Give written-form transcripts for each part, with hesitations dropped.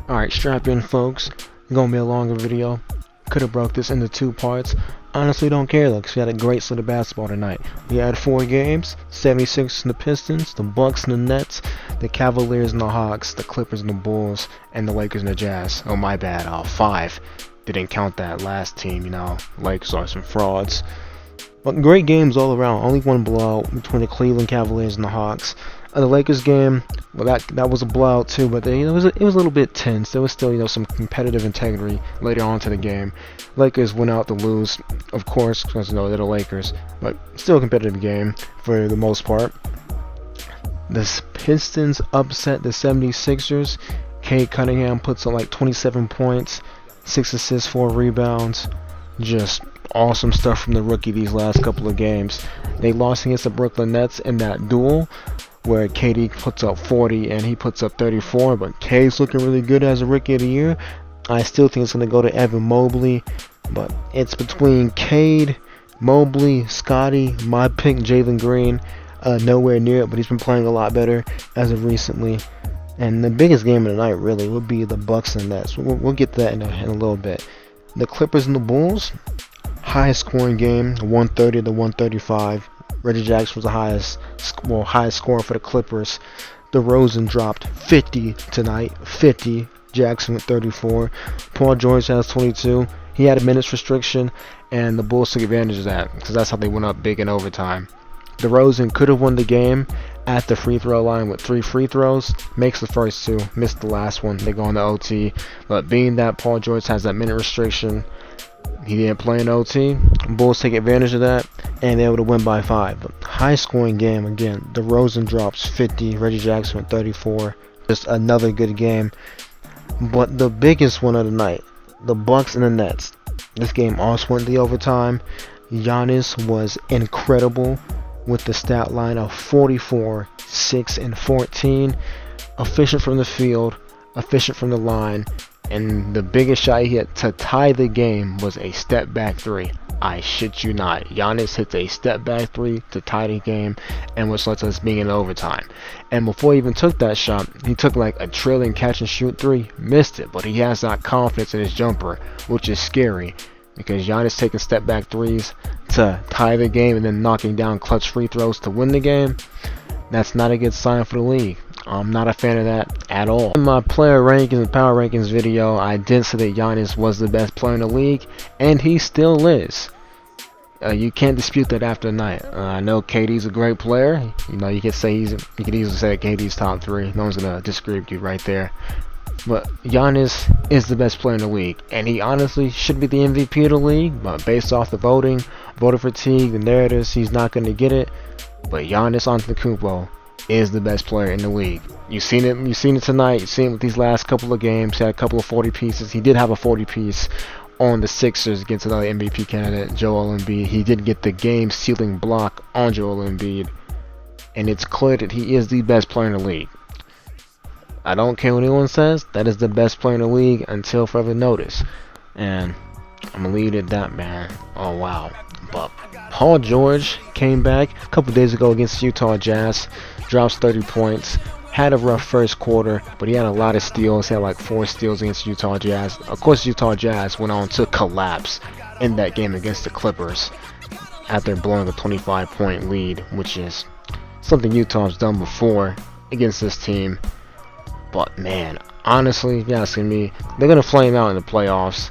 Alright, strap in folks. Gonna be a longer video. Could have broke this into 2 parts. Honestly don't care though, because we had a great slate of basketball tonight. We had 4 games, 76 and the Pistons, the Bucks and the Nets, the Cavaliers and the Hawks, the Clippers and the Bulls, and the Lakers and the Jazz. Oh my bad, 5. Didn't count that last team, Lakers are some frauds. But great games all around. Only one blowout between the Cleveland Cavaliers and the Hawks. The Lakers game, well, that was a blowout too, but it was a little bit tense. There was still some competitive integrity later on to the game. Lakers went out to lose, of course, because they're the Lakers, but still a competitive game for the most part. The Pistons upset the 76ers. Cade Cunningham puts on like 27 points, 6 assists, 4 rebounds. Just awesome stuff from the rookie these last couple of games. They lost against the Brooklyn Nets in that duel, where KD puts up 40 and he puts up 34, but Cade's looking really good as a rookie of the year. I still think it's going to go to Evan Mobley, but it's between Cade, Mobley, Scotty, my pick Jalen Green. Nowhere near it, but he's been playing a lot better as of recently. And the biggest game of the night really would be the Bucks and Nets. We'll get to that in a little bit. The Clippers and the Bulls, highest scoring game, 130 to 135. Reggie Jackson was the highest scorer for the Clippers. DeRozan dropped 50 tonight. 50. Jackson with 34. Paul George has 22. He had a minutes restriction, and the Bulls took advantage of that because that's how they went up big in overtime. DeRozan could have won the game at the free throw line with 3 free throws. Makes the first 2, missed the last one. They go into OT. But being that Paul George has that minute restriction, he didn't play in OT. Bulls take advantage of that, and they able to win by 5. But high scoring game again. DeRozan drops 50. Reggie Jackson with 34. Just another good game. But the biggest one of the night, the Bucks and the Nets. This game also went to overtime. Giannis was incredible with the stat line of 44, 6, and 14. Efficient from the field, efficient from the line. And the biggest shot he hit to tie the game was a step back 3. I shit you not. Giannis hits a step back 3 to tie the game, and which lets us being in overtime. And before he even took that shot, he took like a trailing catch and shoot 3, missed it, but he has that confidence in his jumper, which is scary because Giannis taking step back 3s to tie the game and then knocking down clutch free throws to win the game. That's not a good sign for the league. I'm not a fan of that at all. In my player rankings and power rankings video, I did say that Giannis was the best player in the league, and he still is. You can't dispute that after tonight. I know KD's a great player. You could easily say KD's top 3. No one's gonna disagree with you right there. But Giannis is the best player in the league, and he honestly should be the MVP of the league. But based off the voter fatigue, the narratives, he's not gonna get it. But Giannis Antetokounmpo is the best player in the league. You've seen it tonight. You've seen it with these last couple of games. He had a couple of 40 pieces. He did have a 40 piece on the Sixers against another MVP candidate, Joel Embiid. He did get the game sealing block on Joel Embiid, and it's clear that he is the best player in the league. I don't care what anyone says, that is the best player in the league until further notice. And I'm gonna leave it at that, man. Oh wow. But Paul George came back a couple days ago against Utah Jazz, drops 30 points, had a rough first quarter, but he had a lot of steals. He had like 4 steals against Utah Jazz. Of course, Utah Jazz went on to collapse in that game against the Clippers after blowing a 25-point lead, which is something Utah's done before against this team. But man, honestly, if you're asking me, they're gonna flame out in the playoffs.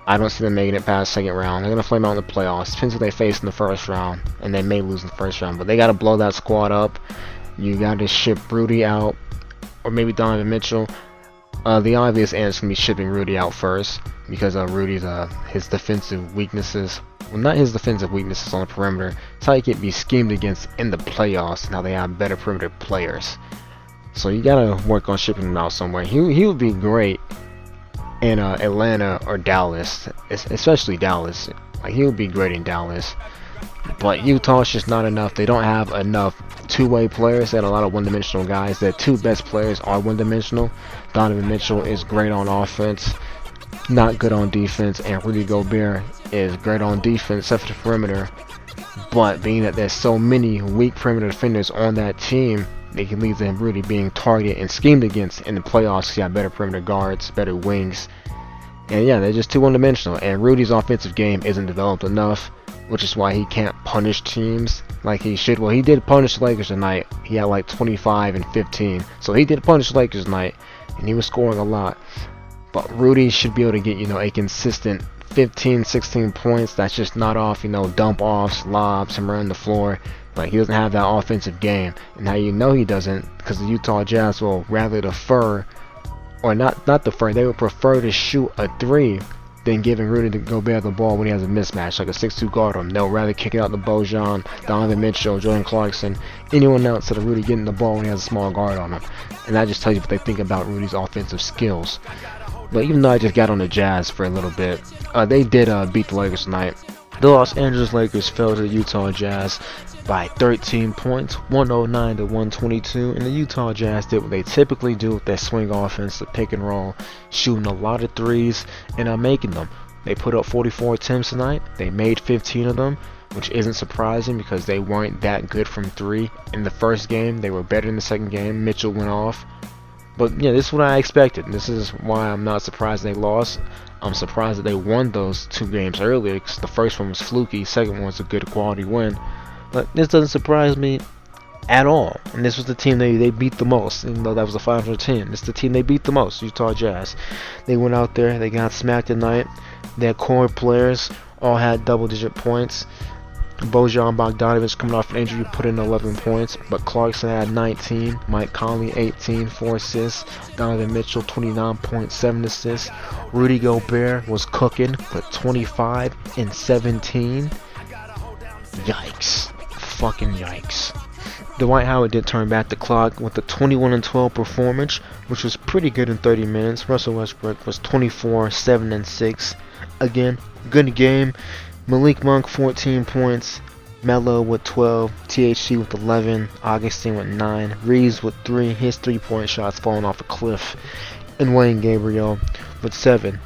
I don't see them making it past second round. They're gonna flame out in the playoffs. Depends who they face in the first round, and they may lose in the first round. But they gotta blow that squad up. You gotta ship Rudy out, or maybe Donovan Mitchell. The obvious answer is gonna be shipping Rudy out first because Rudy's his defensive weaknesses. Well, not his defensive weaknesses on the perimeter. It's how he can be schemed against in the playoffs, and how they have better perimeter players. So you gotta work on shipping him out somewhere. He would be great in Atlanta or Dallas, especially Dallas. Like, he would be great in Dallas. But Utah's just not enough. They don't have enough two-way players. They had a lot of one-dimensional guys. Their 2 best players are one-dimensional. Donovan Mitchell is great on offense, not good on defense, and Rudy Gobert is great on defense except for the perimeter. But being that there's so many weak perimeter defenders on that team, They can lead to Rudy being targeted and schemed against in the playoffs. He got better perimeter guards, better wings. And yeah, they're just too one-dimensional. And Rudy's offensive game isn't developed enough, which is why he can't punish teams like he should. Well, he did punish the Lakers tonight. He had like 25 and 15. So he did punish the Lakers tonight, and he was scoring a lot. But Rudy should be able to get, a consistent 15, 16 points. That's just not off, dump offs, lobs, him running the floor. Like, he doesn't have that offensive game. And how you know he doesn't, because the Utah Jazz will rather defer, or not defer, they would prefer to shoot a 3 than giving Rudy to Gobert the ball when he has a mismatch, like a 6'2 guard on him. They'll rather kick it out to Bojan, Donovan Mitchell, Jordan Clarkson, anyone else instead of Rudy getting the ball when he has a small guard on him. And that just tells you what they think about Rudy's offensive skills. But even though I just got on the Jazz for a little bit, they did beat the Lakers tonight. The Los Angeles Lakers fell to the Utah Jazz by 13 points, 109 to 122, and the Utah Jazz did what they typically do with their swing offense, the pick and roll, shooting a lot of threes and making them. They put up 44 attempts tonight. They made 15 of them, which isn't surprising because they weren't that good from 3 in the first game. They were better in the second game. Mitchell went off. But yeah, this is what I expected. This is why I'm not surprised they lost. I'm surprised that they won those 2 games earlier, because the first one was fluky, second one was a good quality win. But this doesn't surprise me at all. And this was the team they beat the most, even though that was a 510. It's the team they beat the most, Utah Jazz. They went out there, they got smacked tonight. Their core players all had double-digit points. Bojan Bogdanovic, coming off an injury, put in 11 points, but Clarkson had 19, Mike Conley 18, 4 assists, Donovan Mitchell 29.7 assists, Rudy Gobert was cooking with 25 and 17. Yikes. Fucking yikes. Dwight Howard did turn back the clock with a 21 and 12 performance, which was pretty good in 30 minutes. Russell Westbrook was 24, 7 and 6. Again, good game. Malik Monk 14 points, Melo with 12, THC with 11, Augustine with 9, Reeves with 3, his 3-point shots falling off a cliff, and Wayne Gabriel with 7.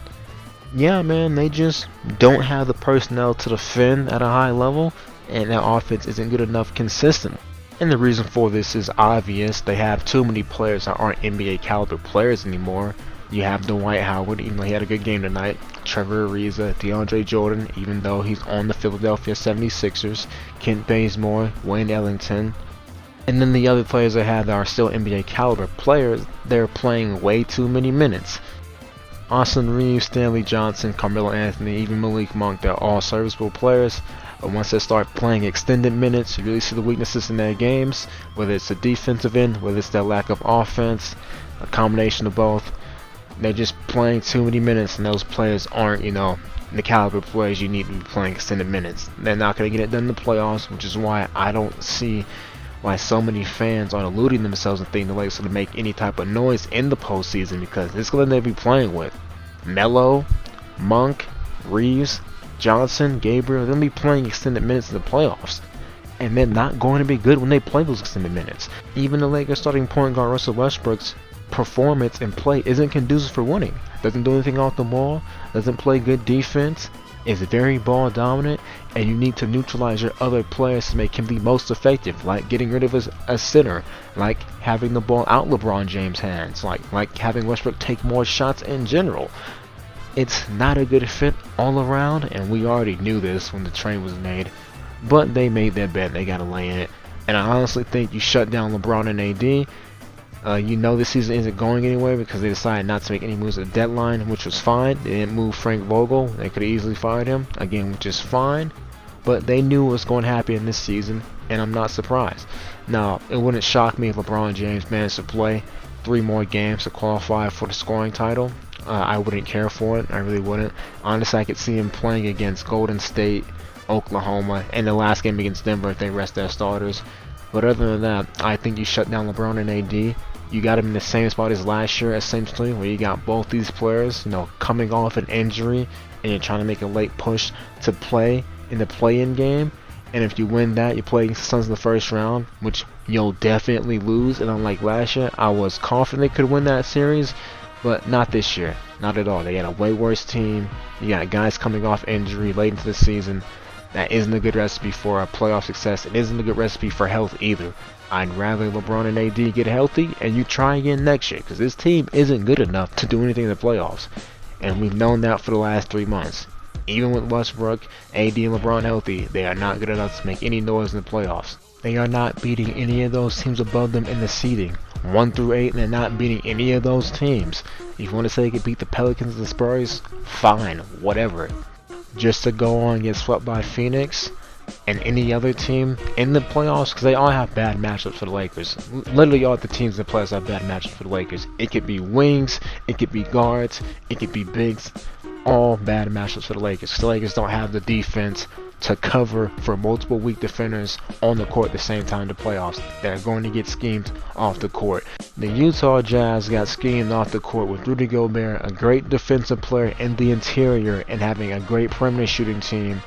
Yeah, man, they just don't have the personnel to defend at a high level, and their offense isn't good enough consistently. And the reason for this is obvious. They have too many players that aren't NBA caliber players anymore. You have Dwight Howard, even though he had a good game tonight. Trevor Ariza, DeAndre Jordan, even though he's on the Philadelphia 76ers. Kent Bazemore, Wayne Ellington. And then the other players they have that are still NBA caliber players, they're playing way too many minutes. Austin Reeves, Stanley Johnson, Carmelo Anthony, even Malik Monk, they're all serviceable players. But once they start playing extended minutes, you really see the weaknesses in their games, whether it's the defensive end, whether it's their lack of offense, a combination of both. They're just playing too many minutes, and those players aren't, the caliber players you need to be playing extended minutes. They're not going to get it done in the playoffs, which is why I don't see why so many fans are eluding themselves and thinking the Lakers are going to make any type of noise in the postseason, because this is going to be playing with Melo, Monk, Reeves, Johnson, Gabriel. They're going to be playing extended minutes in the playoffs, and they're not going to be good when they play those extended minutes. Even the Lakers starting point guard Russell Westbrook's performance and play isn't conducive for winning. Doesn't do anything off the ball, doesn't play good defense, is very ball dominant, and you need to neutralize your other players to make him the most effective, like getting rid of a center, like having the ball out LeBron James' hands, like having Westbrook take more shots in general. It's not a good fit all around, and we already knew this when the trade was made, but they made their bet, they gotta lay in it. And I honestly think you shut down LeBron and AD. This season isn't going anywhere because they decided not to make any moves at the deadline, which was fine. They didn't move Frank Vogel. They could have easily fired him, again, which is fine. But they knew what was going to happen in this season, and I'm not surprised. Now, it wouldn't shock me if LeBron James managed to play 3 more games to qualify for the scoring title. I wouldn't care for it. I really wouldn't. Honestly, I could see him playing against Golden State, Oklahoma, and the last game against Denver if they rest their starters. But other than that, I think you shut down LeBron and AD. You got him in the same spot as last year, essentially, where you got both these players, coming off an injury, and you're trying to make a late push to play in the play-in game. And if you win that, you play against the Suns in the first round, which you'll definitely lose. And unlike last year, I was confident they could win that series, but not this year. Not at all. They got a way worse team. You got guys coming off injury late into the season. That isn't a good recipe for a playoff success. It isn't a good recipe for health either. I'd rather LeBron and AD get healthy and you try again next year, because this team isn't good enough to do anything in the playoffs. And we've known that for the last 3 months. Even with Westbrook, AD, and LeBron healthy, they are not good enough to make any noise in the playoffs. They are not beating any of those teams above them in the seeding. 1 through 8, and they're not beating any of those teams. If you want to say they could beat the Pelicans and the Spurs, fine, whatever. Just to go on and get swept by Phoenix and any other team in the playoffs, because they all have bad matchups for the Lakers. Literally all the teams in the playoffs have bad matchups for the Lakers. It could be wings, it could be guards, it could be bigs. All bad matchups for the Lakers. The Lakers don't have the defense to cover for multiple weak defenders on the court at the same time in the playoffs. They're going to get schemed off the court. The Utah Jazz got schemed off the court with Rudy Gobert, a great defensive player in the interior, and having a great perimeter shooting team.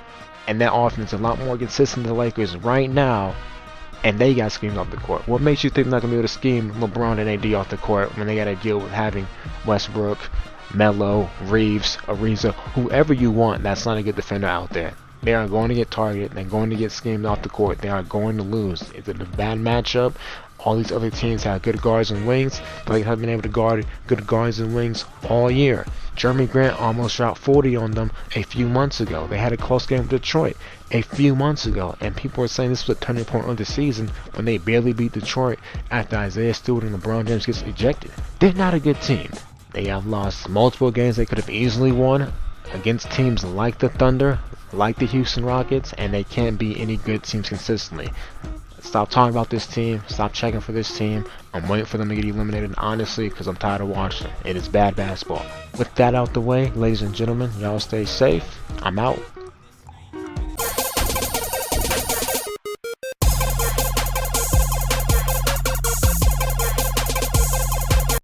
And that offense is a lot more consistent than the Lakers right now, and they got schemed off the court. What makes you think they're not going to be able to scheme LeBron and AD off the court when they got to deal with having Westbrook, Melo, Reeves, Ariza, whoever you want that's not a good defender out there? They are going to get targeted. They're going to get schemed off the court. They are going to lose. It's a bad matchup. All these other teams have good guards and wings. They have been able to guard good guards and wings all year. Jeremy Grant almost shot 40 on them a few months ago. They had a close game with Detroit a few months ago, and people were saying this was a turning point of the season when they barely beat Detroit after Isaiah Stewart and LeBron James gets ejected. They're not a good team. They have lost multiple games they could have easily won against teams like the Thunder, like the Houston Rockets, and they can't beat any good teams consistently. Stop talking about this team. Stop checking for this team. I'm waiting for them to get eliminated, honestly, because I'm tired of watching. It is bad basketball. With that out the way, ladies and gentlemen, y'all stay safe. I'm out.